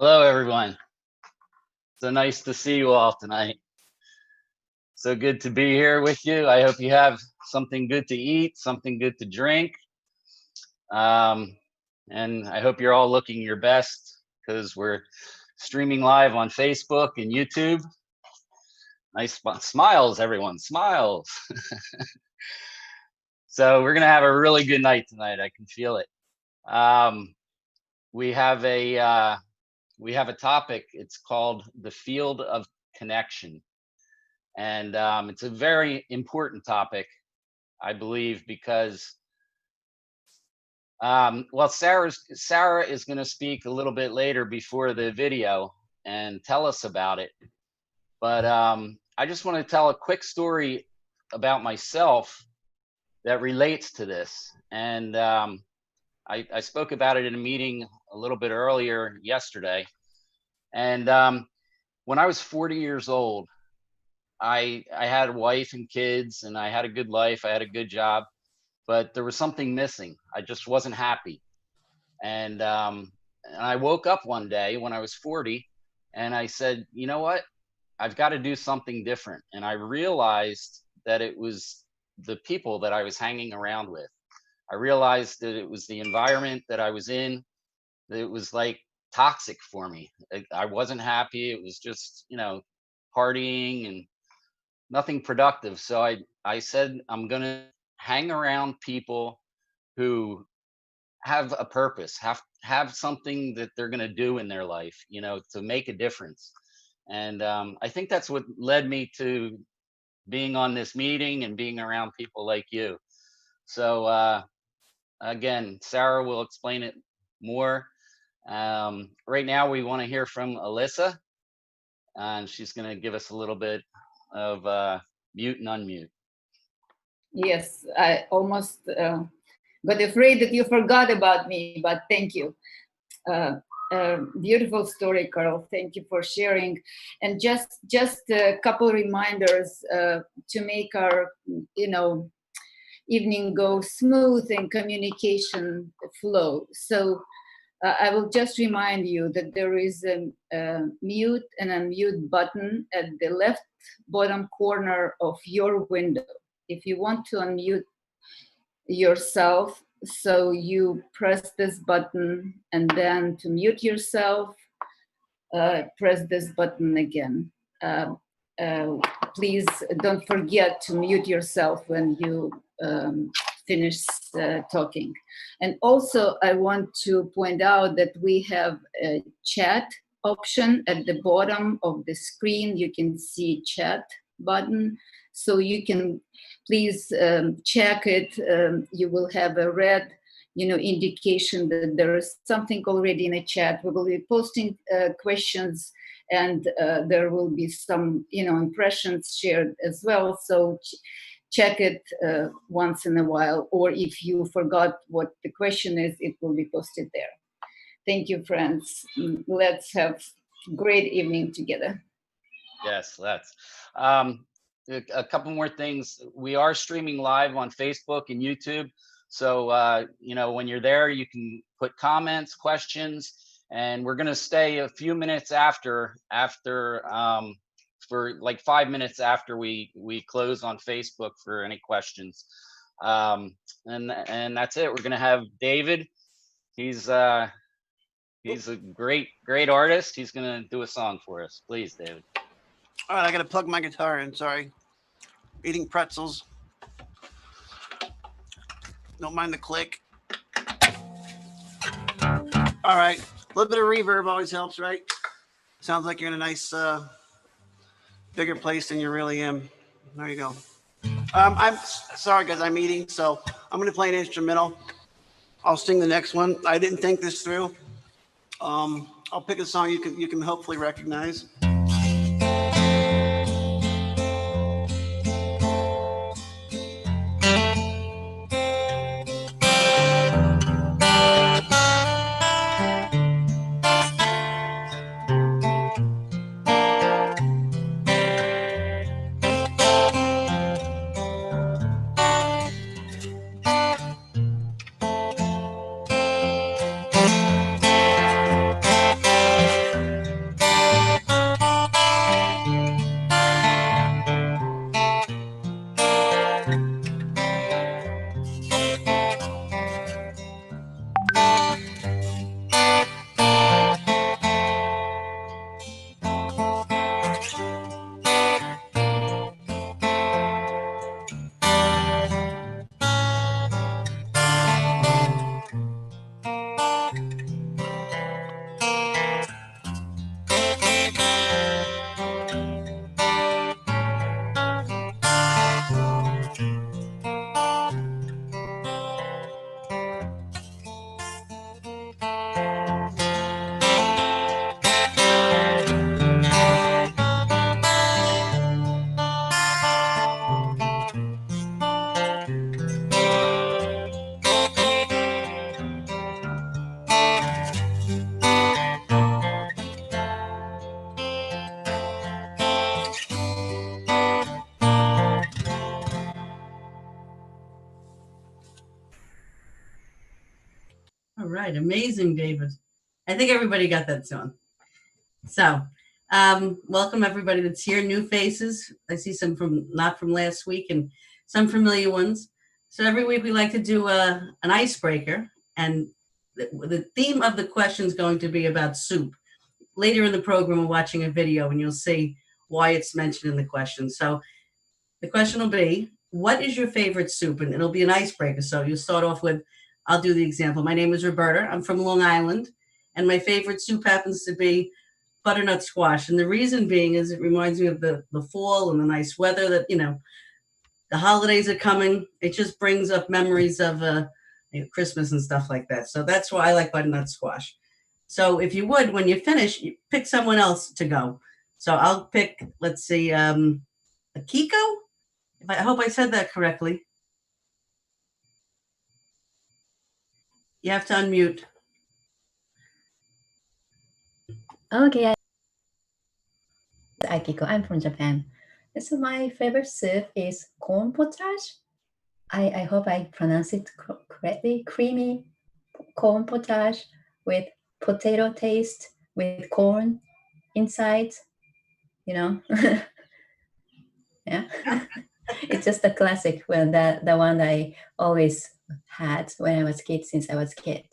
Hello, everyone. So nice to see you all tonight. So good to be here with you. I hope you have something good to eat, something good to drink. And I hope you're all looking your best because we're streaming live on Facebook and YouTube. Nice smiles, everyone, smiles. So we're going to have a really good night tonight. I can feel it. We have a topic. It's called the field of connection. And it's a very important topic, I believe, because well, Sarah is going to speak a little bit later before the video and tell us about it. But I just want to tell a quick story about myself that relates to this. And I spoke about it in a meeting a little bit earlier yesterday. And when I was 40 years old, I had a wife and kids, and I had a good life. I had a good job, but there was something missing. I just wasn't happy. And I woke up one day when I was 40, and I said, you know what? I've got to do something different. And I realized that it was the people that I was hanging around with. I realized that it was the environment that I was in. That it was like toxic for me. I wasn't happy. It was just, partying and nothing productive. So I said, I'm going to hang around people who have a purpose, have something that they're going to do in their life, to make a difference. And I think that's what led me to being on this meeting and being around people like you. So again, Sarah will explain it more. Right now, we want to hear from Alyssa, and she's going to give us a little bit of mute and unmute. Yes, I almost got afraid that you forgot about me, but thank you. Beautiful story, Carl. Thank you for sharing. And just a couple reminders to make our, evening go smooth and communication flow. So I will just remind you that there is a mute and unmute button at the left bottom corner of your window. If you want to unmute yourself, so you press this button, and then to mute yourself, press this button again. Please don't forget to mute yourself when you finish talking. And also, I want to point out that we have a chat option at the bottom of the screen. You can see chat button, so you can please check it. You will have a red indication that there is something already in a chat. We will be posting questions, and there will be some impressions shared as well. So check it once in a while, or if you forgot what the question is, it will be posted there. Thank you, friends. Let's have a great evening together. Yes, let's. A couple more things. We are streaming live on Facebook and YouTube. So, when you're there, you can put comments, questions, and we're going to stay a few minutes after for like 5 minutes after we close on Facebook for any questions. And that's it. We're going to have David. He's a great artist. He's going to do a song for us. Please, David. All right, I got to plug my guitar in. Sorry. Eating pretzels. Don't mind the click. All right. A little bit of reverb always helps, right? Sounds like you're in a nice, bigger place than you really am. There you go. I'm sorry, guys. I'm eating, so I'm going to play an instrumental. I'll sing the next one. I didn't think this through. I'll pick a song you can hopefully recognize. All right, amazing, David. I think everybody got that song. So, welcome everybody that's here. New faces. I see some from not from last week and some familiar ones. So every week we like to do an icebreaker, and the theme of the question is going to be about soup. Later in the program, we're watching a video, and you'll see why it's mentioned in the question. So the question will be, what is your favorite soup? And it'll be an icebreaker. So you'll start off with, I'll do the example. My name is Roberta. I'm from Long Island, and my favorite soup happens to be butternut squash. And the reason being is it reminds me of the fall and the nice weather that, the holidays are coming. It just brings up memories of Christmas and stuff like that. So that's why I like butternut squash. So if you would, when you finish, you pick someone else to go. So I'll pick, let's see, Akiko? I hope I said that correctly. You have to unmute. Okay, Akiko. I'm from Japan. So my favorite soup is corn potage. I hope I pronounce it correctly. Creamy corn potage with potato taste with corn inside. Yeah. It's just a classic. Well, the one I always had when I was a kid, since I was a kid.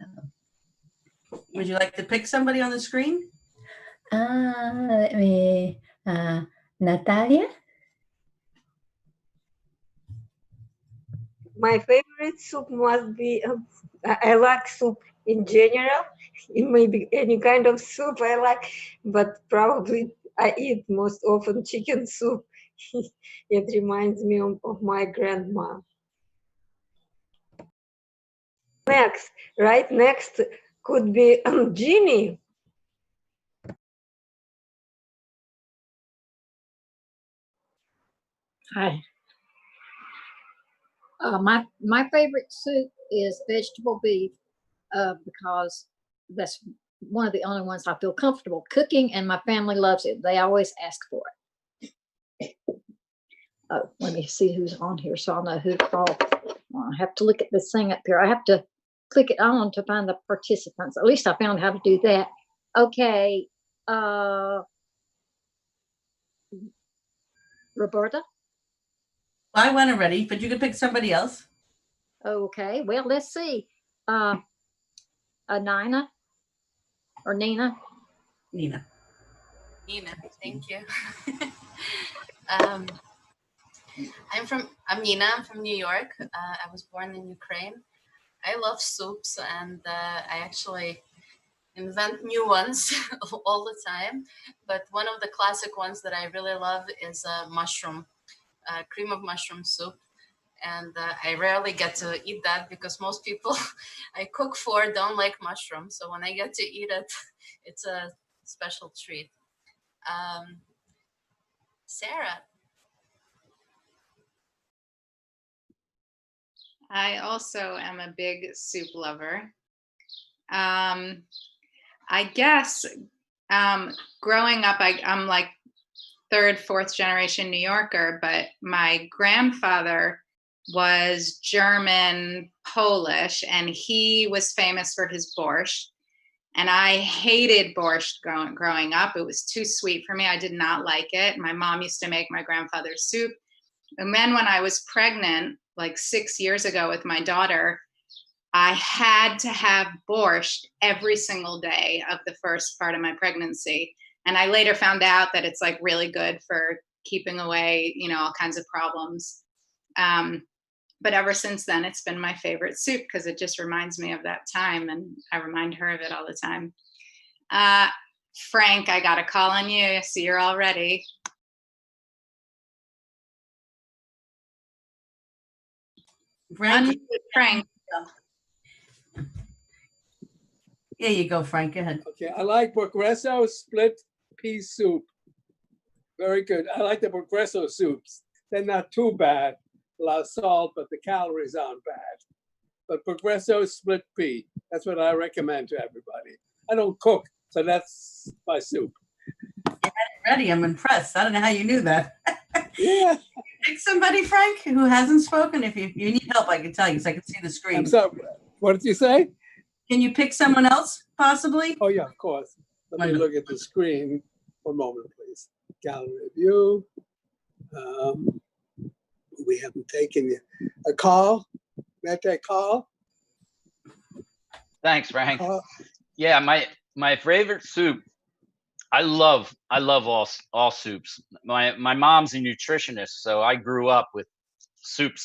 So. Would you like to pick somebody on the screen? Let me, Natalia. My favorite soup must be, I like soup in general. It may be any kind of soup I like, but probably I eat most often chicken soup. It reminds me of my grandma. Right next could be Ginny. Hi. My favorite soup is vegetable beef because that's one of the only ones I feel comfortable cooking, and my family loves it. They always ask for it. Oh, let me see who's on here so I'll know who to call. Well, I have to look at this thing up here. I have to click it on to find the participants. At least I found how to do that. Okay. Roberta? I went already, but you could pick somebody else. Okay, well, let's see. Nina or Nina? Nina. Nina, thank you. I'm Nina. I'm from New York. I was born in Ukraine. I love soups, and I actually invent new ones all the time. But one of the classic ones that I really love is mushroom, cream of mushroom soup. And I rarely get to eat that because most people I cook for don't like mushrooms. So when I get to eat it, it's a special treat. Sarah. I also am a big soup lover. I guess growing up, I'm like third, fourth generation New Yorker, but my grandfather was German, Polish, and he was famous for his borscht. And I hated borscht growing up. It was too sweet for me. I did not like it. My mom used to make my grandfather's soup. And then when I was pregnant, like 6 years ago with my daughter, I had to have borscht every single day of the first part of my pregnancy. And I later found out that it's like really good for keeping away, all kinds of problems. But ever since then, it's been my favorite soup because it just reminds me of that time, and I remind her of it all the time. Frank, I got a call on you, so you're all ready. Frank. Frank. There you go, Frank. Go ahead. Okay, I like Progresso split pea soup. Very good. I like the Progresso soups. They're not too bad. A lot of salt, but the calories aren't bad. But Progresso split pea, that's what I recommend to everybody. I don't cook, so that's my soup. Ready, I'm impressed. I don't know how you knew that. Yeah. Pick somebody, Frank, who hasn't spoken. If you need help, I can tell you, so I can see the screen. I'm sorry, what did you say? Can you pick someone else, possibly? Oh, yeah, of course. Let me Wonderful. look at the screen. One moment, please. Gallery view. We haven't taken yet. A call? May I take call? Thanks, Frank. Call? Yeah, my favorite soup. I love all soups. My mom's a nutritionist, so I grew up with soup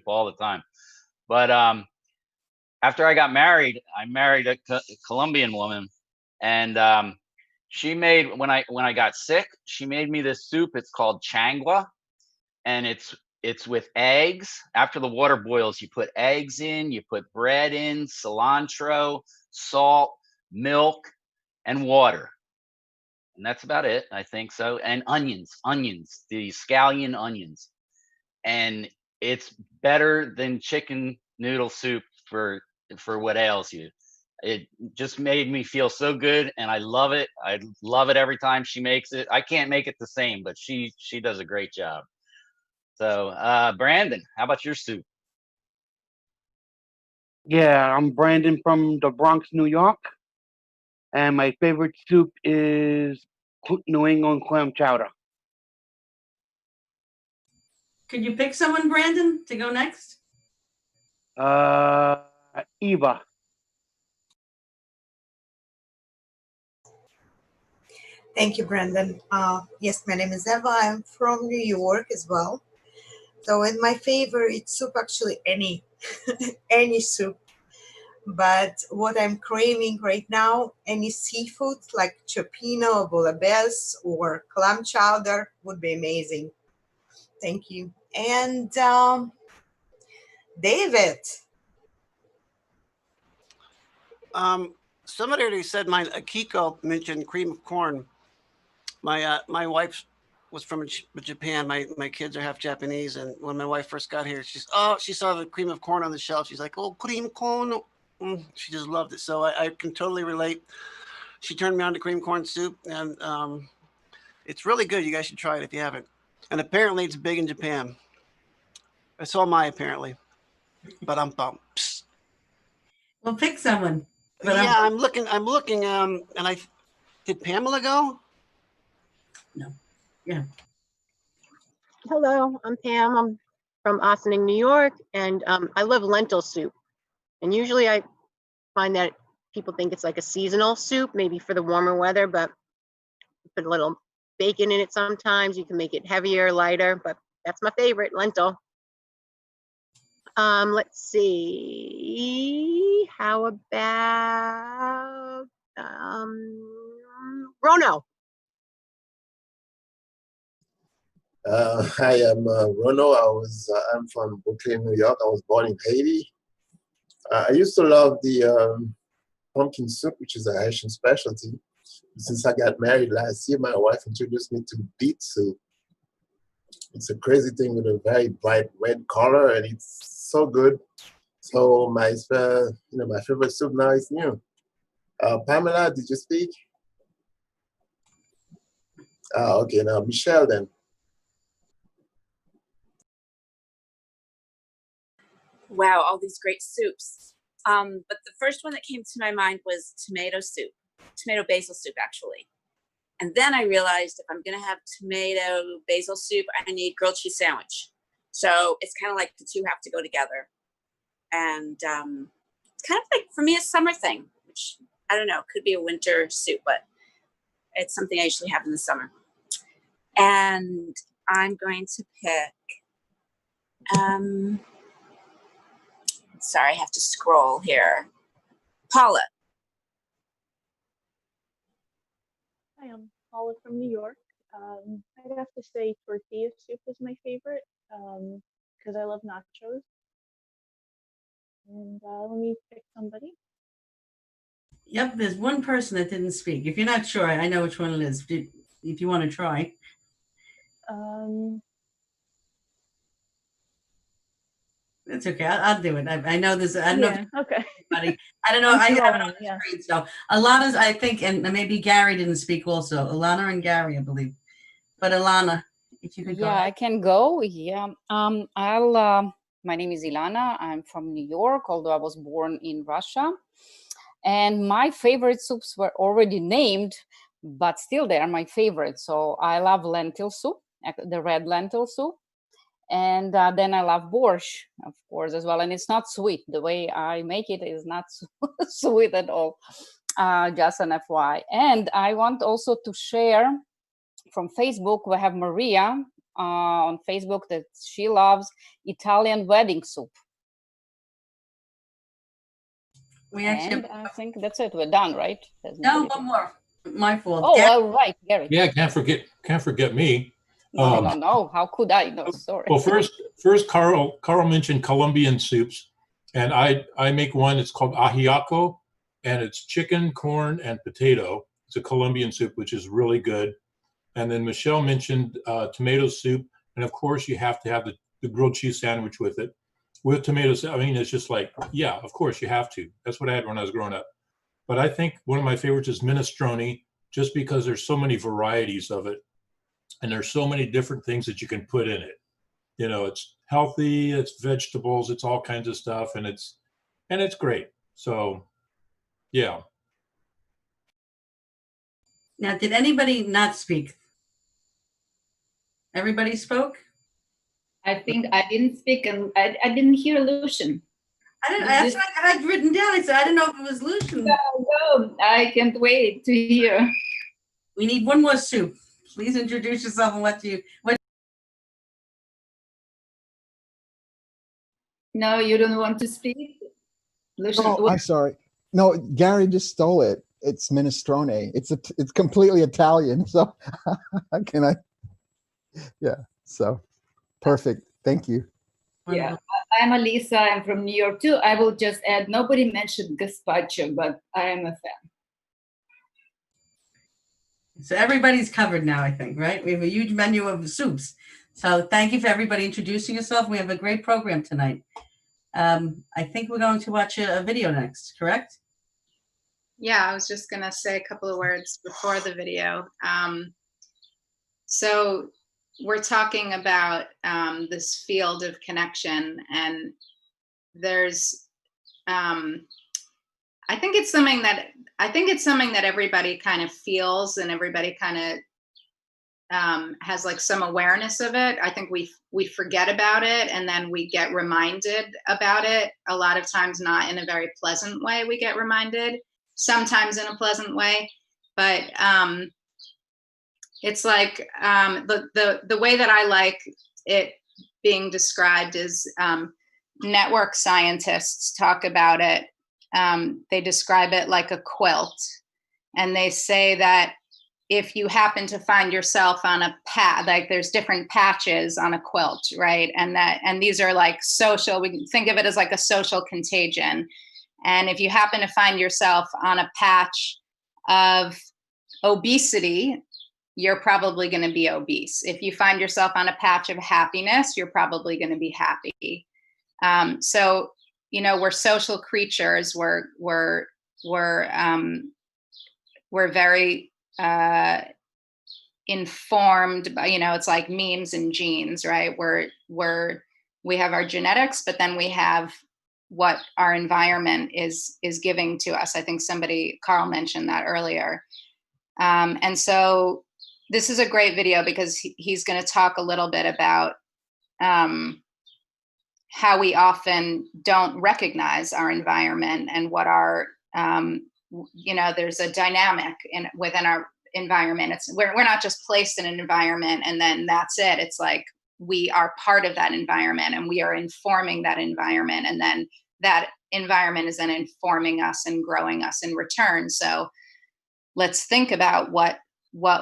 all the time. But after I got married, I married a Colombian woman, and she made when I got sick, she made me this soup. It's called changua, and it's with eggs. After the water boils, you put eggs in, you put bread in, cilantro, salt, milk, and water. And that's about it, I think so. And onions, the scallion onions. And it's better than chicken noodle soup for what ails you. It just made me feel so good, and I love it. I love it every time she makes it. I can't make it the same, but she does a great job. So, Brandon, how about your soup? Yeah, I'm Brandon from the Bronx, New York. And my favorite soup is New England clam chowder. Could you pick someone, Brandon, to go next? Eva. Thank you, Brandon. Yes, my name is Eva. I'm from New York as well. So, and my favorite soup, actually, any any soup. But what I'm craving right now, any seafood like cioppino or bouillabaisse or clam chowder would be amazing. Thank you. And David. Somebody already said mine. Akiko mentioned cream of corn. My wife was from Japan. My kids are half Japanese, and when my wife first got here, she saw the cream of corn on the shelf. She's like, "Oh, cream corn!" She just loved it. So I can totally relate. She turned me on to cream corn soup, and it's really good. You guys should try it if you haven't. And apparently, it's big in Japan. So am I, apparently. But I'm bumps. Well, pick someone. But Yeah, I'm looking. And did Pamela go? No. Yeah. Hello, I'm Pam. I'm from Ossining, New York, and I love lentil soup. And usually I find that people think it's like a seasonal soup, maybe for the warmer weather, but put a little bacon in it sometimes. You can make it heavier, lighter, but that's my favorite, lentil. Let's see. How about Rono? Hi, I'm Rono. I'm from Brooklyn, New York. I was born in Haiti. I used to love the pumpkin soup, which is a Haitian specialty. Since I got married last year, my wife introduced me to beet soup. It's a crazy thing with a very bright red color, and it's so good. So my favorite soup now is new. Pamela, did you speak? Okay, now Michelle then. Wow, all these great soups. But the first one that came to my mind was tomato soup, tomato basil soup, actually. And then I realized if I'm going to have tomato basil soup, I need grilled cheese sandwich. So it's kind of like the two have to go together. And it's kind of like, for me, a summer thing, which I don't know, could be a winter soup, but it's something I usually have in the summer. And I'm going to pick, sorry, I have to scroll here. Paula. Hi, I'm Paula from New York. I'd have to say tortilla soup is my favorite because I love nachos. And let me pick somebody. Yep, there's one person that didn't speak. If you're not sure, I know which one it is. If you want to try. It's okay. I'll do it. I know this. I don't know. Okay. Everybody. I don't know. I have it on the screen. So Alana's, I think, and maybe Gary didn't speak also. Alana and Gary, I believe. But Alana, if you could go. Yeah, I can go. Yeah. My name is Ilana. I'm from New York, although I was born in Russia. And my favorite soups were already named, but still they are my favorite. So I love lentil soup, the red lentil soup. And then I love borscht, of course, as well. And it's not sweet. The way I make it is not sweet at all, just an FYI. And I want also to share from Facebook, we have Maria on Facebook that she loves Italian wedding soup. We actually, and I think that's it. We're done, right? No, one more. My fault. Oh, all right, Gary. Yeah, can't forget me. No, how could I? No, sorry. Well, first, Carl mentioned Colombian soups, and I make one. It's called ajiaco, and it's chicken, corn, and potato. It's a Colombian soup, which is really good. And then Michelle mentioned tomato soup, and of course you have to have the grilled cheese sandwich with it, with tomatoes. I mean, it's just like, yeah, of course you have to. That's what I had when I was growing up. But I think one of my favorites is minestrone, just because there's so many varieties of it. And there's so many different things that you can put in it. You know, it's healthy, it's vegetables, it's all kinds of stuff, and it's great. So, yeah. Now, did anybody not speak? Everybody spoke? I think I didn't speak, and I didn't hear Lucian. That's what I had written down. I said, I didn't know if it was Lucian. No, I can't wait to hear. We need one more soup. Please introduce yourself and what. No, you don't want to speak? Lucian, Oh, I'm sorry. No, Gary just stole it. It's minestrone. It's completely Italian. So can I? Yeah. So perfect. Thank you. Yeah, I'm Alisa. I'm from New York too. I will just add, nobody mentioned gazpacho, but I am a fan. So everybody's covered now, I think, right? We have a huge menu of soups. So thank you for everybody introducing yourself. We have a great program tonight. I think we're going to watch a video next, correct? Yeah, I was just going to say a couple of words before the video. So we're talking about this field of connection, and there's, I think it's something that everybody kind of feels, and everybody kind of has like some awareness of it. I think we forget about it, and then we get reminded about it. A lot of times not in a very pleasant way we get reminded, sometimes in a pleasant way, but it's like the way that I like it being described is network scientists talk about it. They describe it like a quilt, and they say that if you happen to find yourself on a like there's different patches on a quilt, right? And these are like social, we can think of it as like a social contagion. And if you happen to find yourself on a patch of obesity, you're probably going to be obese. If you find yourself on a patch of happiness, you're probably going to be happy. So, you know, we're social creatures. We're very informed by, you know, it's like memes and genes, right? We have our genetics, but then we have what our environment is giving to us. I think Carl mentioned that earlier. And so this is a great video because he's going to talk a little bit about how we often don't recognize our environment and what our, you know, there's a dynamic within our environment. We're not just placed in an environment and then that's it. It's like we are part of that environment and we are informing that environment, and then that environment is then informing us and growing us in return. So let's think about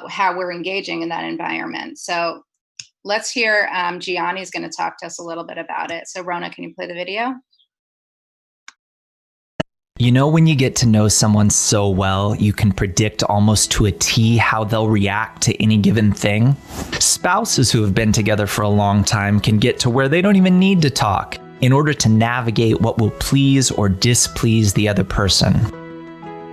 how we're engaging in that environment. So let's hear Gianni's going to talk to us a little bit about it. So Rona, can you play the video? You know, when you get to know someone so well, you can predict almost to a T how they'll react to any given thing. Spouses who have been together for a long time can get to where they don't even need to talk in order to navigate what will please or displease the other person.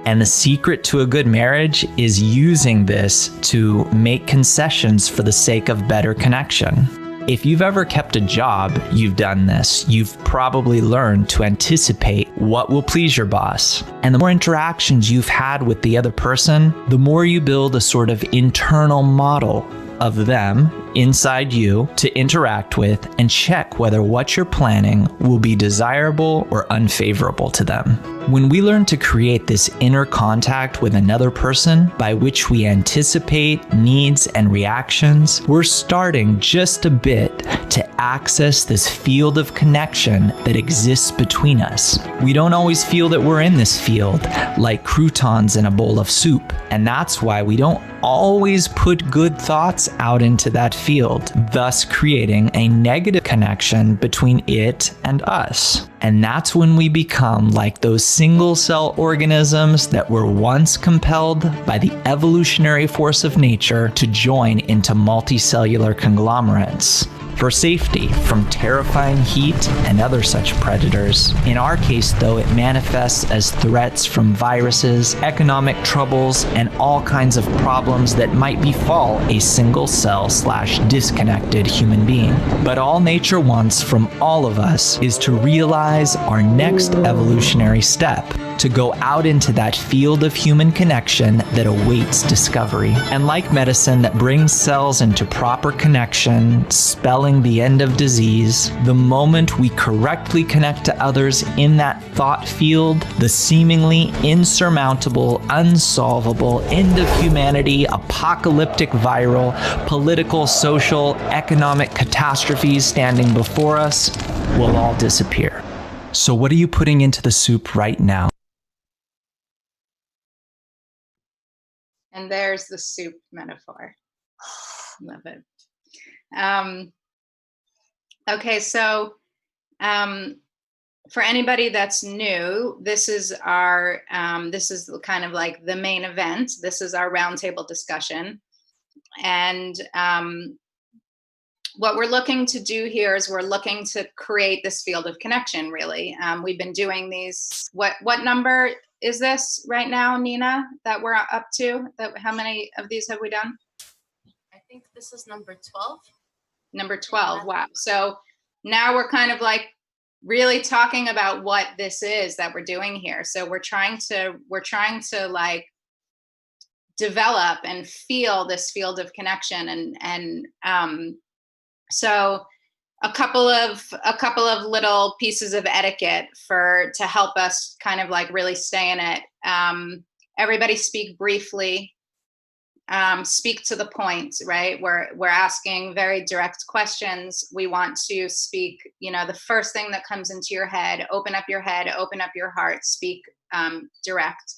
And the secret to a good marriage is using this to make concessions for the sake of better connection. If you've ever kept a job, you've done this. You've probably learned to anticipate what will please your boss. And the more interactions you've had with the other person, the more you build a sort of internal model of them inside you to interact with and check whether what you're planning will be desirable or unfavorable to them. When we learn to create this inner contact with another person by which we anticipate needs and reactions, we're starting just a bit to access this field of connection that exists between us. We don't always feel that we're in this field like croutons in a bowl of soup, and that's why we don't always put good thoughts out into that field, thus creating a negative connection between it and us. And that's when we become like those single cell organisms that were once compelled by the evolutionary force of nature to join into multicellular conglomerates for safety from terrifying heat and other such predators. In our case, though, it manifests as threats from viruses, economic troubles, and all kinds of problems that might befall a single cell / disconnected human being. But all nature wants from all of us is to realize our next evolutionary step, to go out into that field of human connection that awaits discovery. And like medicine that brings cells into proper connection, spelling the end of disease, the moment we correctly connect to others in that thought field, the seemingly insurmountable, unsolvable, end of humanity, apocalyptic, viral, political, social, economic catastrophes standing before us will all disappear. So what are you putting into the soup right now? And there's the soup metaphor. Love it. Okay, so for anybody that's new, this is our this is kind of like the main event. This is our roundtable discussion, and what we're looking to do here is we're looking to create this field of connection. Really, we've been doing these. What number is this right now, Nina, that we're up to? How many of these have we done? I think this is number 12. Number 12. Wow. So now we're kind of like really talking about what this is that we're doing here. So we're trying to like develop and feel this field of connection, and so a couple of little pieces of etiquette to help us kind of like really stay in it. Everybody speak briefly, speak to the point, right? We're asking very direct questions. We want to speak, the first thing that comes into your head, open up your head, open up your heart, speak direct.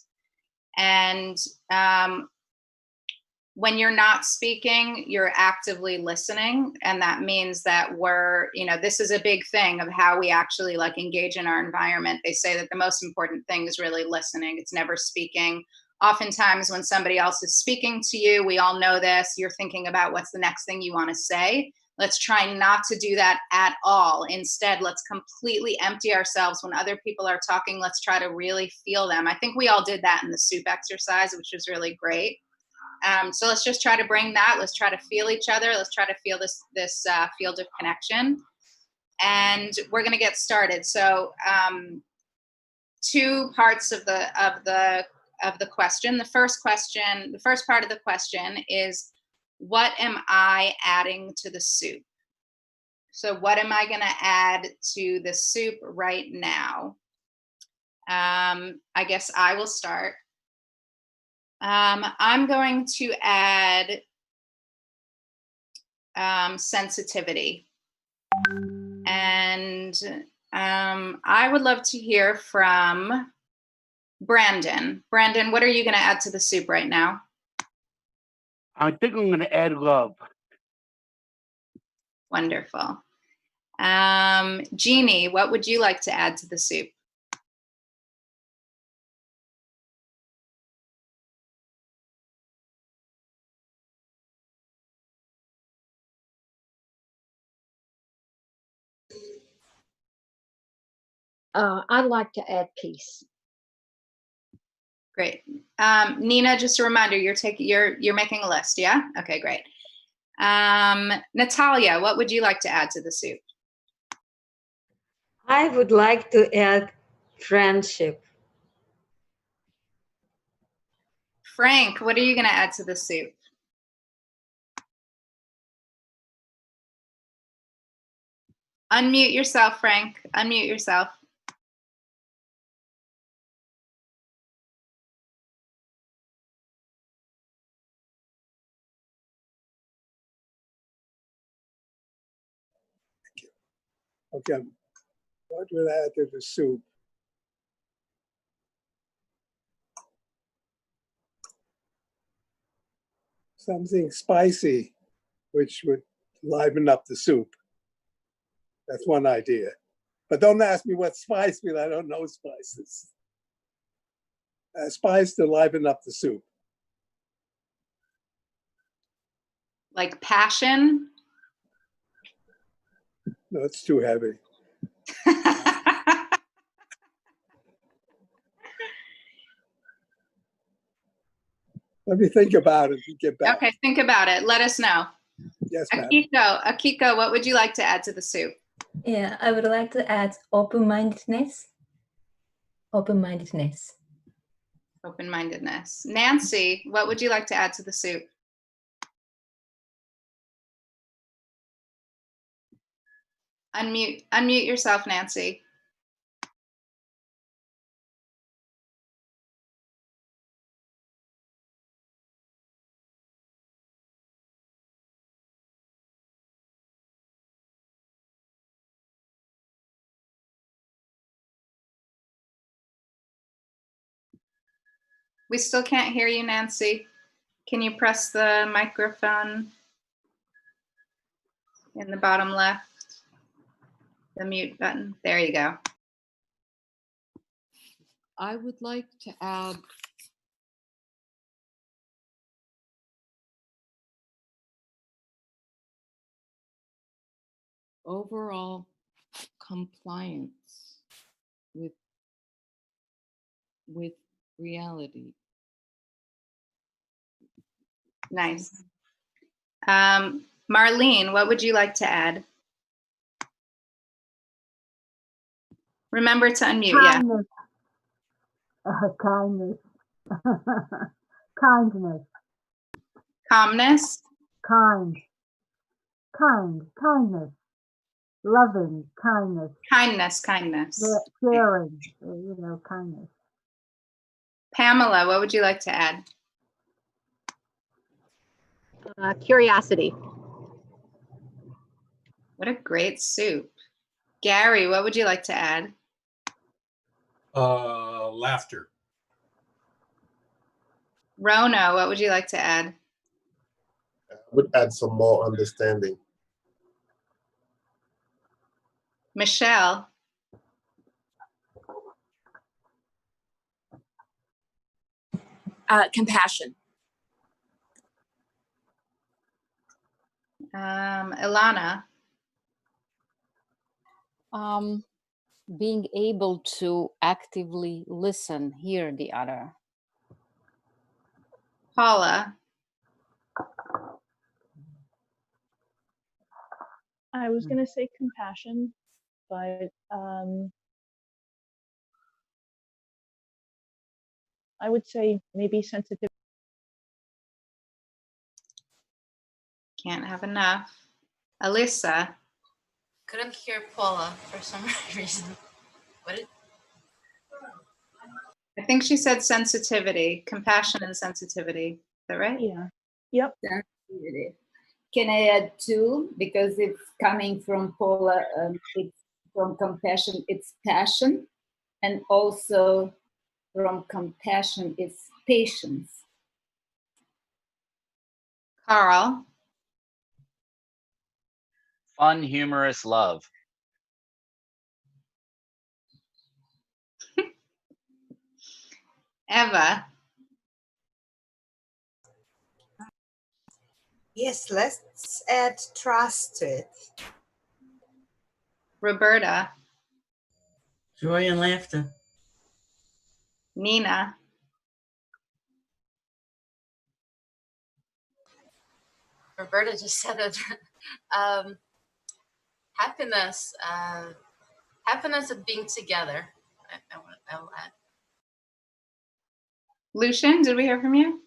And when you're not speaking, you're actively listening. And that means that this is a big thing of how we actually like engage in our environment. They say that the most important thing is really listening. It's never speaking. Oftentimes when somebody else is speaking to you, we all know this, you're thinking about what's the next thing you want to say. Let's try not to do that at all. Instead, let's completely empty ourselves when other people are talking. Let's try to really feel them. I think we all did that in the soup exercise, which was really great. So let's just try to bring that. Let's try to feel each other. Let's try to feel this field of connection. And we're going to get started. So two parts of the question. The first part of the question is, what am I adding to the soup? So what am I going to add to the soup right now? I guess I will start. I'm going to add sensitivity. And I would love to hear from Brandon. Brandon, what are you going to add to the soup right now? I think I'm going to add love. Wonderful. Jeannie, what would you like to add to the soup? I'd like to add peace. Great. Nina, just a reminder, you're making a list, yeah? Okay, great. Natalia, what would you like to add to the soup? I would like to add friendship. Frank, what are you going to add to the soup? Unmute yourself, Frank. Unmute yourself. Okay, what would I add to the soup? Something spicy, which would liven up the soup. That's one idea. But don't ask me what spice means. I don't know spices. Spice to liven up the soup. Like passion? No, it's too heavy. Let me think about it and get back. Okay, think about it. Let us know. Yes, ma'am. Akiko, what would you like to add to the soup? Yeah, I would like to add open-mindedness. Open-mindedness. Open-mindedness. Nancy, what would you like to add to the soup? Unmute yourself, Nancy. We still can't hear you, Nancy. Can you press the microphone in the bottom left? The mute button. There you go. I would like to add overall compliance with reality. Nice. Marlene, what would you like to add? Remember to unmute, yeah. Kindness. Kindness. Calmness. Kindness. Loving kindness. Kindness. Sharing, kindness. Pamela, what would you like to add? Curiosity. What a great soup. Gary, what would you like to add? Laughter. Rona, what would you like to add? I would add some more understanding. Michelle. Compassion. Ilana. Being able to actively listen, hear the other. Paula. I was going to say compassion, but I would say maybe sensitivity. Can't have enough. Alyssa. Couldn't hear Paula for some reason. What did? I think she said sensitivity, compassion and sensitivity. Is that right? Yeah. Yep. Sensitivity. Can I add two? Because it's coming from Paula, it's from compassion, it's passion. And also from compassion, it's patience. Carl. Fun, humorous love. Eva. Yes, let's add trust to it. Roberta. Joy and laughter. Nina. Roberta just said it. Happiness, happiness of being together. I'll add. Lucian, did we hear from you?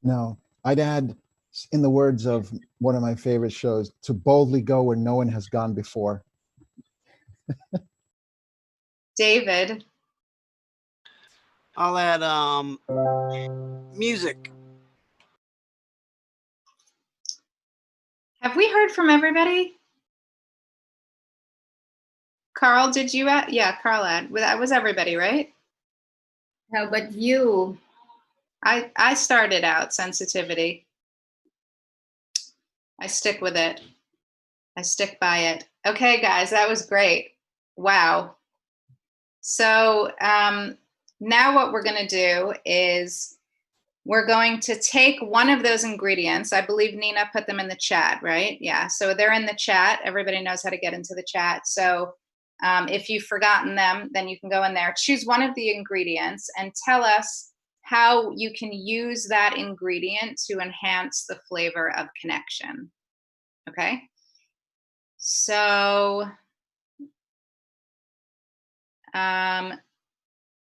No, I'd add, in the words of one of my favorite shows, to boldly go where no one has gone before. David. I'll add music. Have we heard from everybody? Carl, did you add? Yeah, Carl add. That was everybody, right? How about you? I started out sensitivity. I stick with it. I stick by it. Okay, guys, that was great. Wow. So now what we're going to do is we're going to take one of those ingredients. I believe Nina put them in the chat, right? Yeah, so they're in the chat. Everybody knows how to get into the chat. So if you've forgotten them, then you can go in there, choose one of the ingredients and tell us how you can use that ingredient to enhance the flavor of connection. Okay? So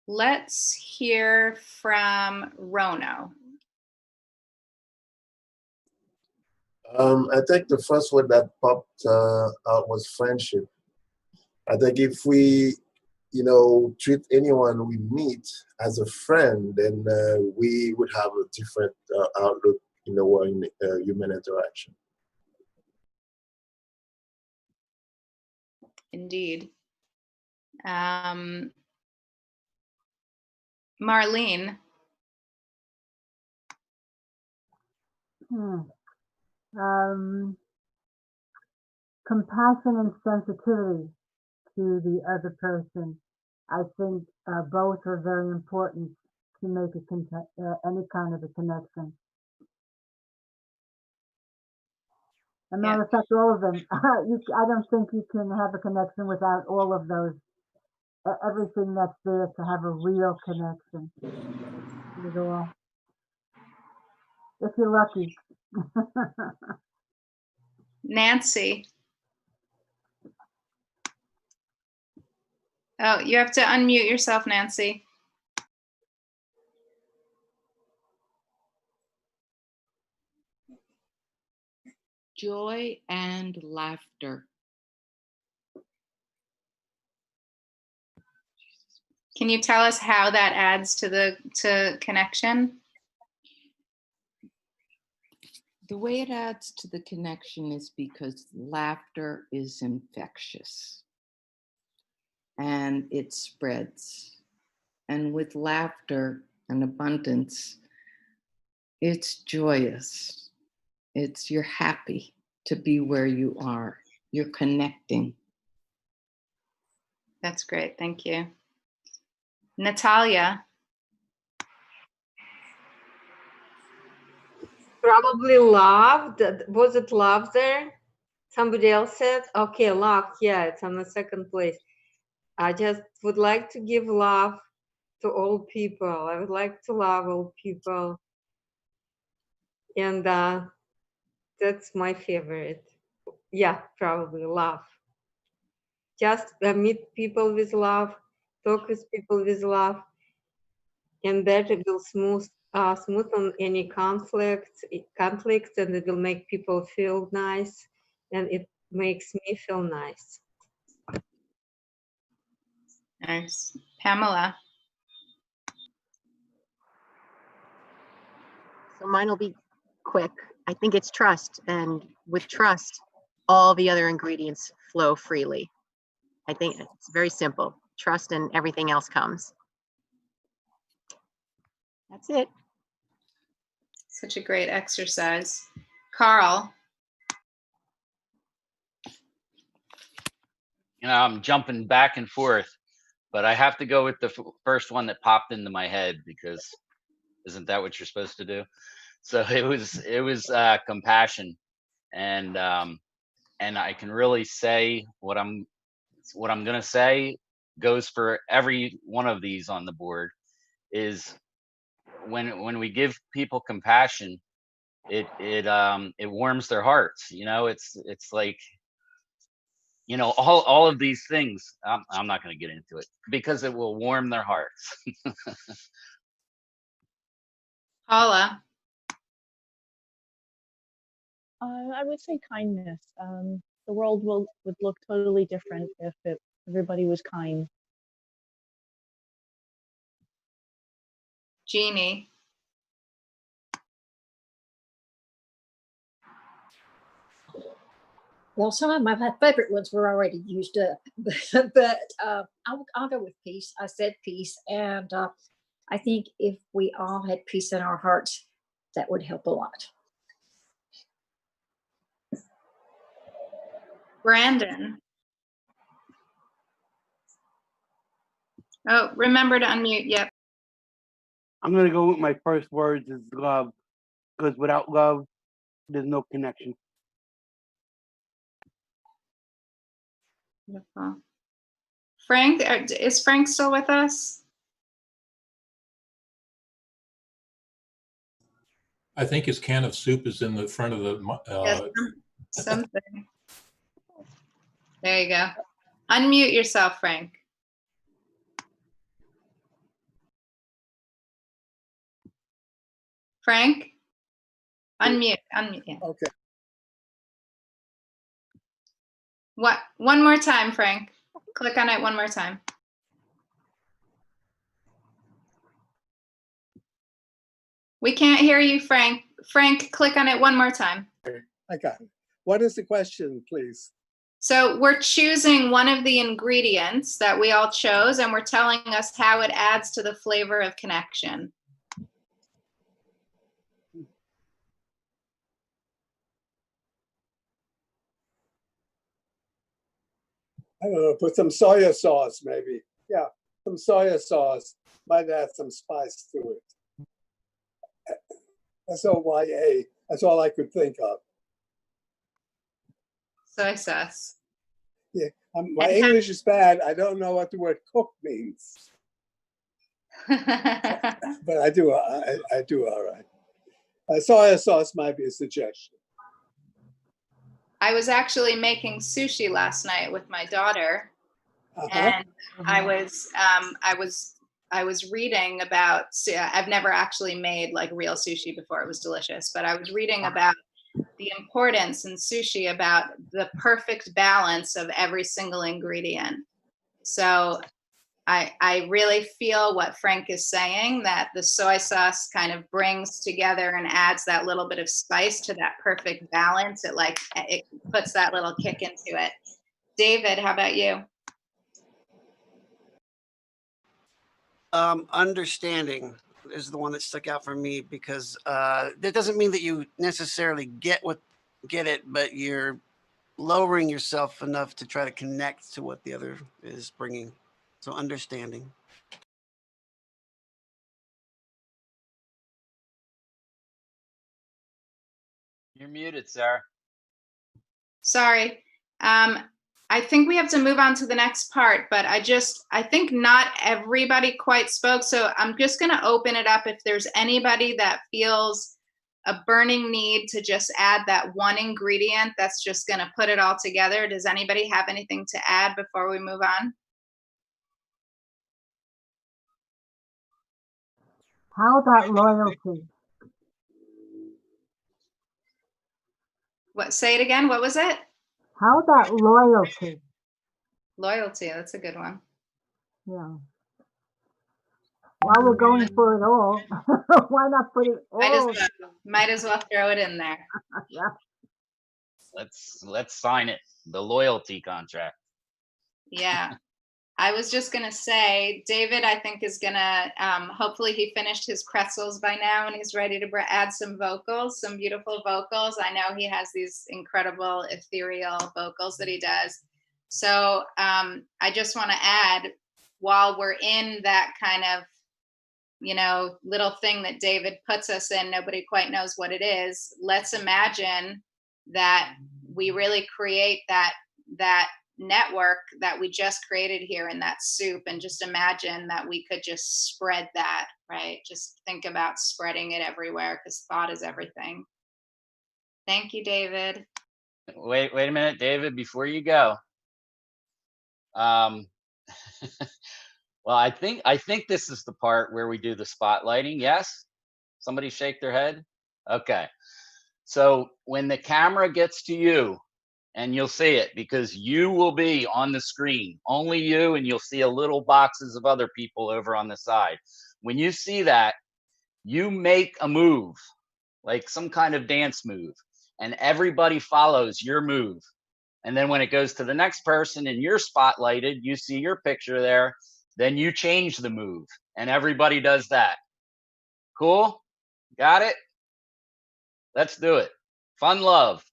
let's hear from Rono. I think the first word that popped out was friendship. I think if we, treat anyone we meet as a friend, then we would have a different outlook in the world, in human interaction. Indeed. Marlene. Compassion and sensitivity to the other person. I think both are very important to make any kind of a connection. As a matter of fact, all of them. I don't think you can have a connection without all of those. Everything that's there to have a real connection with all. If you're lucky. Nancy. Oh, you have to unmute yourself, Nancy. Joy and laughter. Can you tell us how that adds to connection? The way it adds to the connection is because laughter is infectious and it spreads. And with laughter and abundance, it's joyous. You're happy to be where you are. You're connecting. That's great. Thank you. Natalia. Probably love. Was it love there? Somebody else said? Okay, love. Yeah, it's on the second place. I just would like to give love to all people. I would like to love all people. And that's my favorite. Yeah, probably love. Just meet people with love, talk with people with love, and that it will smoothen any conflicts, and it will make people feel nice, and it makes me feel nice. Nice. Pamela. So mine will be quick. I think it's trust. And with trust, all the other ingredients flow freely. I think it's very simple. Trust and everything else comes. That's it. Such a great exercise. Carl. I'm jumping back and forth, but I have to go with the first one that popped into my head, because isn't that what you're supposed to do? So it was compassion, and I can really say what I'm gonna say goes for every one of these on the board. Is when we give people compassion, it warms their hearts. You know, it's like, you know, all of these things. I'm not going to get into it because it will warm their hearts. Paula. I would say kindness. The world would look totally different if everybody was kind. Jeannie. Well, some of my favorite ones were already used up, but I'll go with peace. I said peace, and I think if we all had peace in our hearts, that would help a lot. Brandon. Oh, remember to unmute. Yep. I'm gonna go with my first words is love, because without love, there's no connection. Beautiful. Frank, is Frank still with us? I think his can of soup is in the front of the. Yes, something. There you go. Unmute yourself, Frank. Frank, unmute. Yeah. Okay. What? One more time, Frank. Click on it one more time. We can't hear you, Frank. Frank, click on it one more time. I got it. What is the question, please? So we're choosing one of the ingredients that we all chose, and we're telling us how it adds to the flavor of connection. I don't know, put some soya sauce maybe. Yeah, some soya sauce. Might add some spice to it. SOYA. That's all I could think of. Soy sauce. Yeah, my English is bad. I don't know what the word cook means. But I do all right. Soya sauce might be a suggestion. I was actually making sushi last night with my daughter, and I was reading about. I've never actually made like real sushi before. It was delicious, but I was reading about the importance in sushi about the perfect balance of every single ingredient. So I really feel what Frank is saying, that the soy sauce kind of brings together and adds that little bit of spice to that perfect balance. It puts that little kick into it. David, how about you? Understanding is the one that stuck out for me, because that doesn't mean that you necessarily get it, but you're lowering yourself enough to try to connect to what the other is bringing. So understanding. You're muted, Sarah. Sorry. I think we have to move on to the next part, but I think not everybody quite spoke. So I'm just going to open it up. If there's anybody that feels a burning need to just add that one ingredient that's just going to put it all together. Does anybody have anything to add before we move on? How about loyalty? What? Say it again. What was it? How about loyalty? Loyalty. That's a good one. Yeah. While we're going for it all, why not put it all? Might as well throw it in there. Yeah. Let's sign it. The loyalty contract. Yeah. I was just going to say, David, I think is going to, hopefully he finished his pretzels by now and he's ready to add some vocals, some beautiful vocals. I know he has these incredible ethereal vocals that he does. So I just want to add, while we're in that kind of, little thing that David puts us in, nobody quite knows what it is. Let's imagine that we really create that network that we just created here in that soup, and just imagine that we could just spread that, right? Just think about spreading it everywhere, because thought is everything. Thank you, David. Wait a minute, David, before you go. Well, I think this is the part where we do the spotlighting. Yes? Somebody shake their head? Okay. So when the camera gets to you, and you'll see it because you will be on the screen, only you, and you'll see a little boxes of other people over on the side. When you see that, you make a move, like some kind of dance move, and everybody follows your move. And then when it goes to the next person and you're spotlighted, you see your picture there, then you change the move and everybody does that. Cool? Got it? Let's do it. Fun love.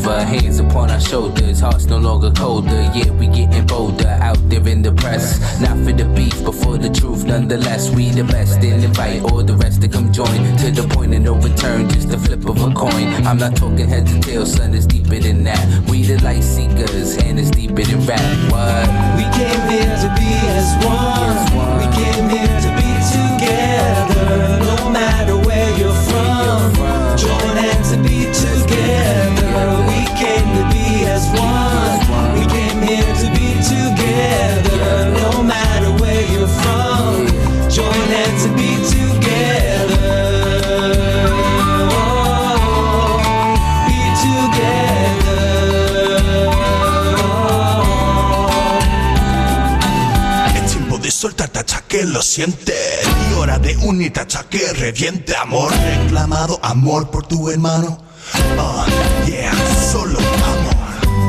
Hands upon our shoulders, hearts no longer colder. Yeah, we getting bolder out there in the press. Not for the beef, but for the truth. Nonetheless, we the best. And invite all the rest to come join. To the point of no return, just a flip of a coin. I'm not talking head to tail, son, it's deeper than that. We the light seekers, and it's deeper than rap. What? We came here to be as one. We came here to be together. No matter where you're from, join hands and be together. We came to be as one. We came here to be together. No matter where you're from, join hands and be together. Be together. Es tiempo de soltar tacha que lo siente y hora de unir tacha que reviente. Amor reclamado, amor por tu hermano. Yeah, solo amor.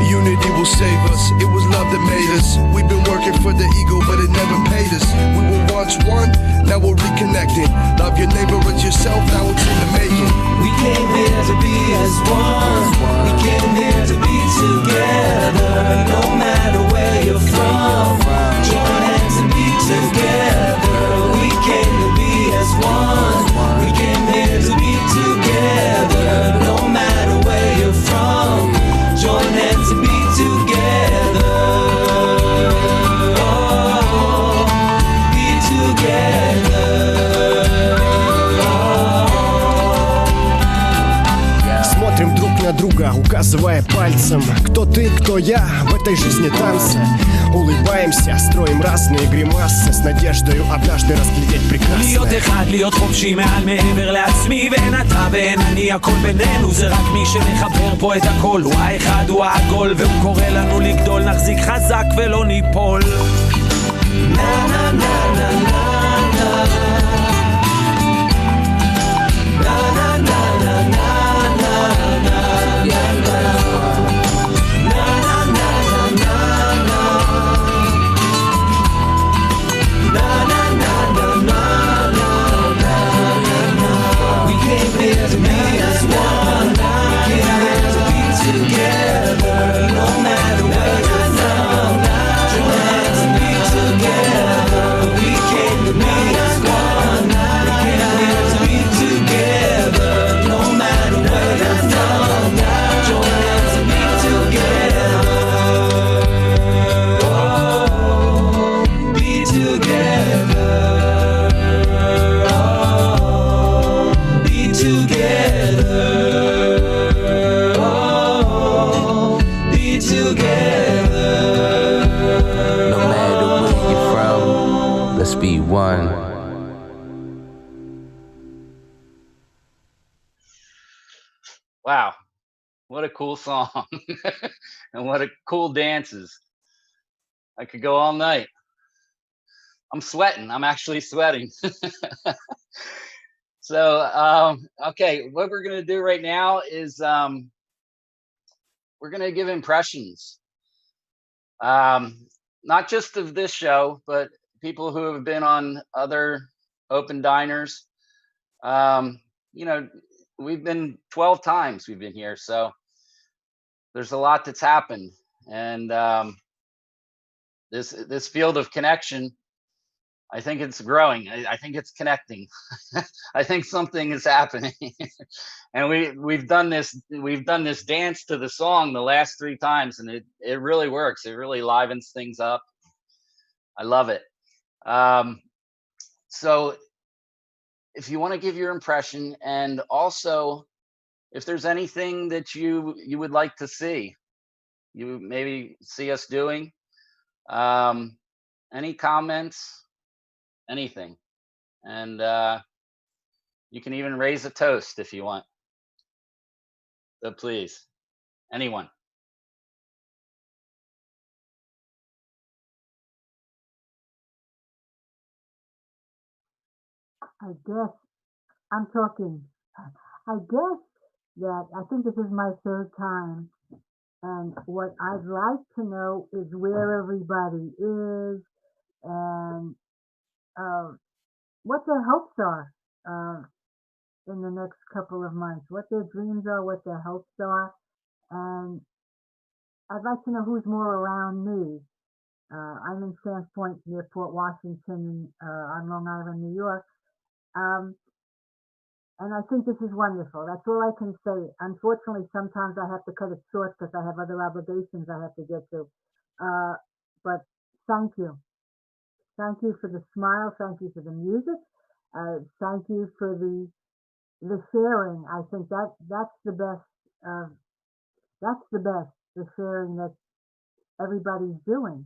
Unity will save us, it was love that made us. We've been working for the ego, but it never paid us. We were once one, now we're reconnecting. Love your neighbor as yourself, now it's in the making. We came here to be as one. We came here to be together. No matter where you're from, join hands and be together. We came to be as one. We came here to be together. No matter where you're from, join hands and be together. Oh, be together. Смотрим друг на друга, указывая пальцем. Кто ты, кто я в этой жизни танца. улыбаемся, строим разные гримасы с надеждою однажды разглядеть прекрасное. להיות אחד, להיות חופשי מעל מעבר לעצמי, ואין אתה ואין אני, הכל בינינו, זה רק מי שמחבר פה את הכל. הוא האחד, הוא העגול, והוא קורא לנו לגדול, נחזיק חזק ולא ניפול. נה נה נה נה נה נה be one. Wow, what a cool song. And what a cool dances. I could go all night. I'm sweating. I'm actually sweating. So, okay, what we're going to do right now is we're going to give impressions. Not just of this show, but people who have been on other open diners. You know, we've been 12 times we've been here, so there's a lot that's happened. And this field of connection, I think it's growing. I think it's connecting. I think something is happening. And we've done this dance to the song the last 3 times, and it really works. It really livens things up. I love it. So if you want to give your impression, and also if there's anything that you would like to see, you maybe see us doing, any comments, anything. And you can even raise a toast if you want. So please, anyone. I guess I'm talking. I guess that I think this is my 3rd time. And what I'd like to know is where everybody is and what their hopes are in the next couple of months, what their dreams are, what their hopes are. And I'd like to know who's more around me. I'm in Sands Point near Port Washington on Long Island, New York. And I think this is wonderful. That's all I can say. Unfortunately, sometimes I have to cut it short because I have other obligations I have to get to. But thank you. Thank you for the smile. Thank you for the music. Thank you for the sharing. I think that's the best. That's the best. The sharing that everybody's doing.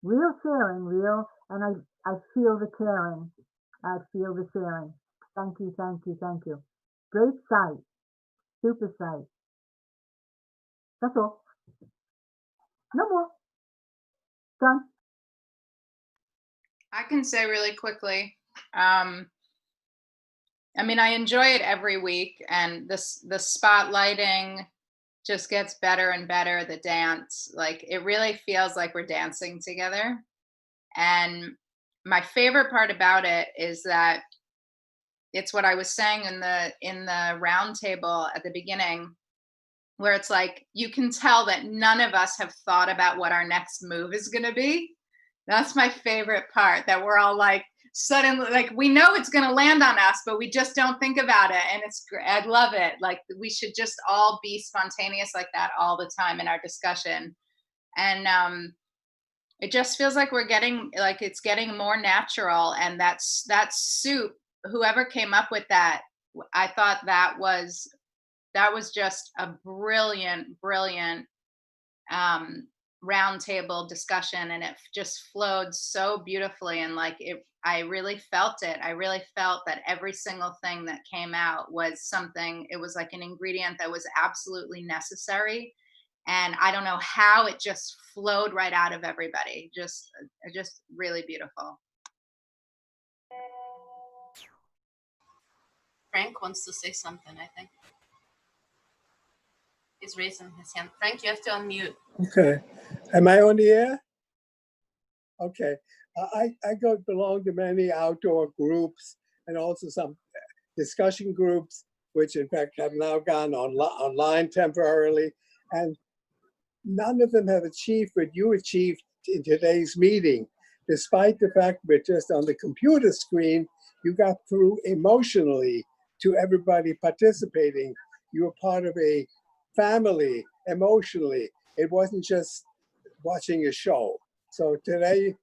Real sharing, real, and I feel the caring. I feel the sharing. Thank you, thank you, thank you. Great site. Super site. That's all. No more. Done. I can say really quickly. I mean, I enjoy it every week, and the spotlighting just gets better and better. The dance, like, it really feels like we're dancing together. And my favorite part about it is that it's what I was saying in the round table at the beginning, where it's like, you can tell that none of us have thought about what our next move is going to be. That's my favorite part, that we're all like, suddenly, like, we know it's going to land on us, but we just don't think about it. And it's great. I love it. Like, we should just all be spontaneous like that all the time in our discussion. And it just feels like it's getting more natural. And that soup, whoever came up with that, I thought that was just a brilliant roundtable discussion, and it just flowed so beautifully. And like, I really felt it. I really felt that every single thing that came out was something, it was like an ingredient that was absolutely necessary. And I don't know how it just flowed right out of everybody. Just really beautiful. Frank wants to say something, I think. He's raising his hand. Frank, you have to unmute. Okay. Am I on the air? Okay. I belong to many outdoor groups and also some discussion groups, which in fact have now gone online temporarily. And none of them have achieved what you achieved in today's meeting. Despite the fact we're just on the computer screen, you got through emotionally to everybody participating. You were part of a family emotionally. It wasn't just watching a show. So today,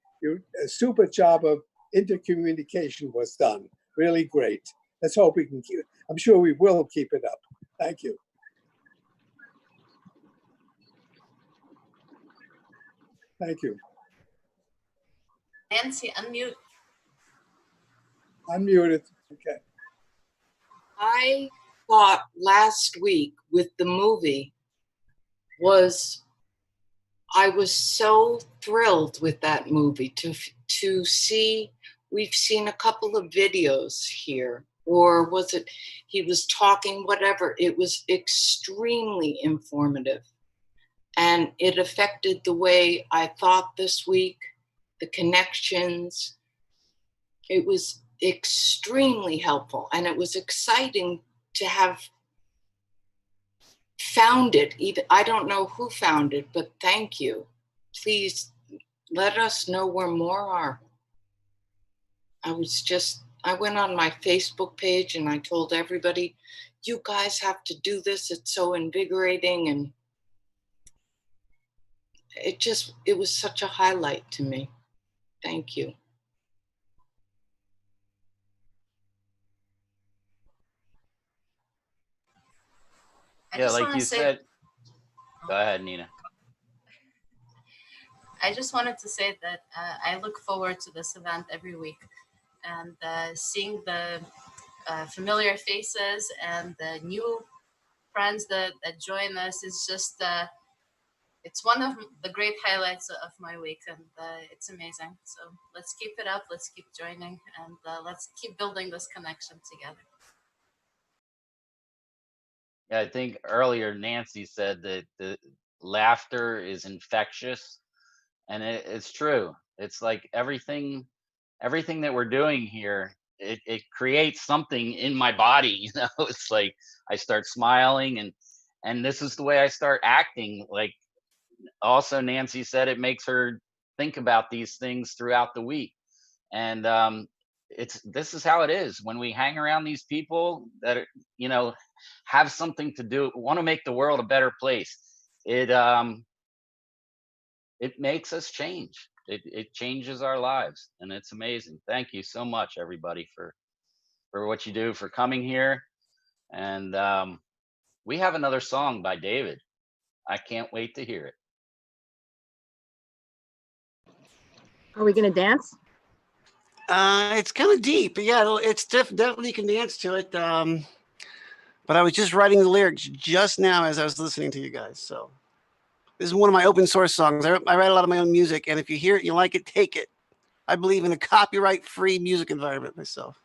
a super job of intercommunication was done. Really great. Let's hope we can keep it. I'm sure we will keep it up. Thank you. Thank you. Nancy, unmute. Unmuted. Okay. I thought last week with the movie I was so thrilled with that movie to see. We've seen a couple of videos here, or was it he was talking, whatever. It was extremely informative, and it affected the way I thought this week, the connections. It was extremely helpful, and it was exciting to have found it. Even I don't know who found it, but thank you. Please let us know where more are. I went on my Facebook page and I told everybody, you guys have to do this. It's so invigorating. And it was such a highlight to me. Thank you. Yeah, like you said. Go ahead, Nina. I just wanted to say that I look forward to this event every week, and seeing the familiar faces and the new friends that join us is just it's one of the great highlights of my week, and it's amazing. So let's keep it up, let's keep joining, and let's keep building this connection together. Yeah, I think earlier Nancy said that the laughter is infectious, and it's true. It's like everything that we're doing here, it creates something in my body. It's like I start smiling, and this is the way I start acting. Like, also Nancy said it makes her think about these things throughout the week, and this is how it is when we hang around these people that are, have something to do, want to make the world a better place. It makes us change. It changes our lives, and it's amazing. Thank you so much, everybody, for what you do, for coming here. And we have another song by David. I can't wait to hear it. Are we gonna dance? It's kind of deep, but yeah, it's definitely you can dance to it. But I was just writing the lyrics just now as I was listening to you guys. So this is one of my open source songs. I write a lot of my own music, and if you hear it, you like it, take it. I believe in a copyright-free music environment myself.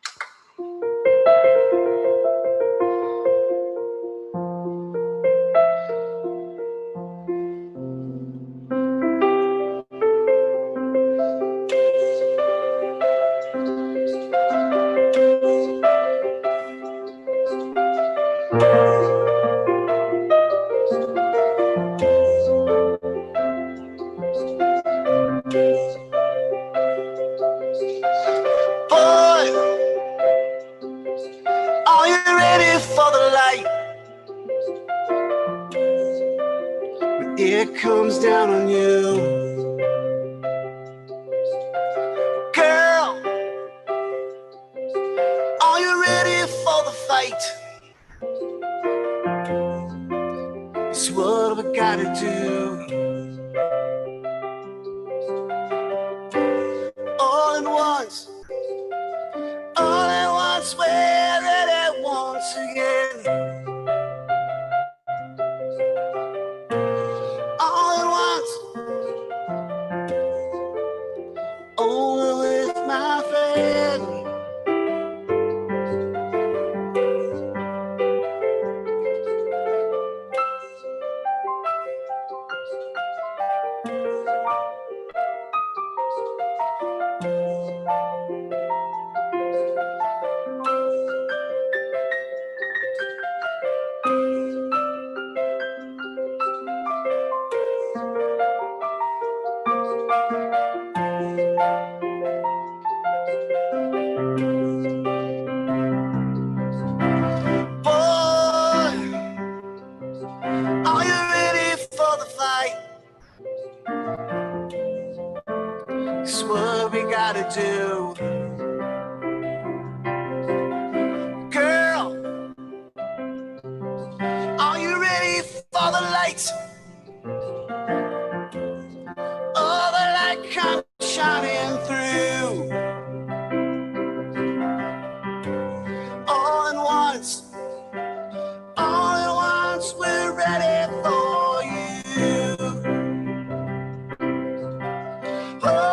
It comes down on you, girl. Are you ready for the fight? It's what we gotta do. All at once, we're ready once again. Do, girl, are you ready for the light? Oh, the light comes shining through. All at once, we're ready for you. Oh,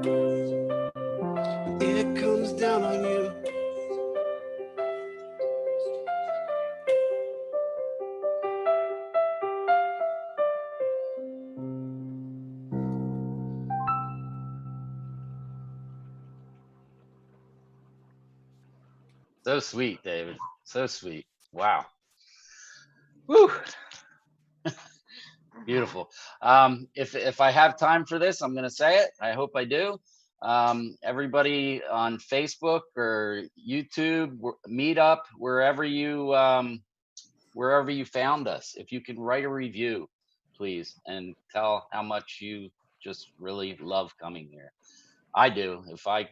It comes down on you. So sweet, David. So sweet. Wow. Woo. Beautiful. If I have time for this, I'm gonna say it. I hope I do. Everybody on Facebook or YouTube, Meetup, wherever you found us, if you can write a review, please, and tell how much you just really love coming here. I do. If I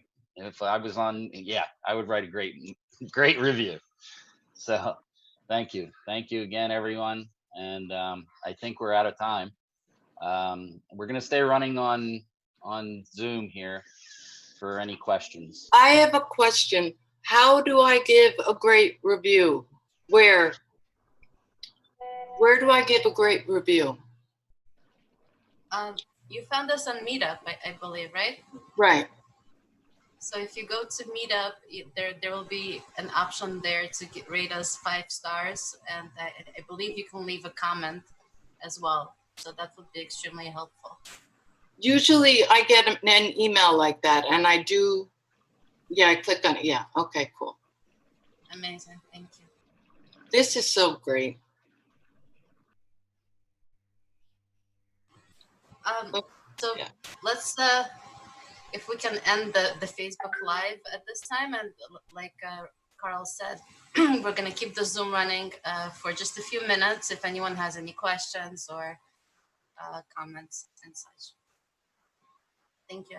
was on, yeah, I would write a great review. So thank you again, everyone. And I think we're out of time. We're gonna stay running on Zoom here for any questions. I have a question. How do I give a great review? Where do I give a great review? You found us on Meetup, I believe, right? Right. So if you go to Meetup, there will be an option there to rate us 5 stars, and I believe you can leave a comment as well. So that would be extremely helpful. Usually I get an email like that, and I do. Yeah, I click on it. Yeah. Okay, cool. Amazing. Thank you. This is so great. So let's, if we can end the Facebook Live at this time, and like Carl said, we're going to keep the Zoom running for just a few minutes if anyone has any questions or comments and such. Thank you.